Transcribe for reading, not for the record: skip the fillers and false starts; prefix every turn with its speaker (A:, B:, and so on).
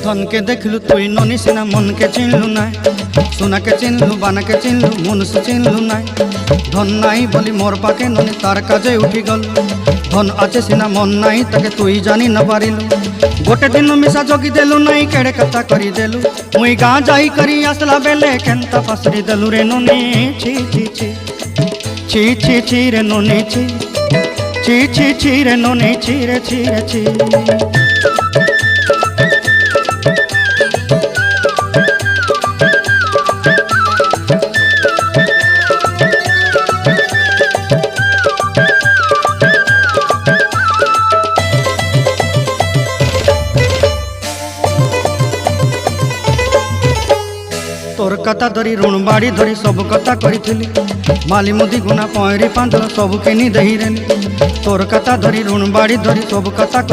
A: धन के देखलु तुई ननी सिना मन के चिन्हलु ना सोना के चिन्हलु बाना के चिन्हलु मनुष्य चिन्हलु ना धन नाई बोली मोर पाके ननी तार काजे उठी गल धन आचे सिना मन नाई ताके तुई जानी न पारिलु गोटे दिन मिसा जगी देलु नाई केड़े कथा करी देलु मुई गाँ जाई करी आसला बेले केंता फासरी देलु रे ननी छी छी छी छी छी छी रे ननी छी छी छी छी रे ननी छी रे छी रे छी। तोर कथा धरी ऋण बाड़ी धरी सब कथा करी माली मुदी गुना पहरी पांदर सब किनी दही रेली तोर कथा धरी ऋण बाड़ी धरी सब कथा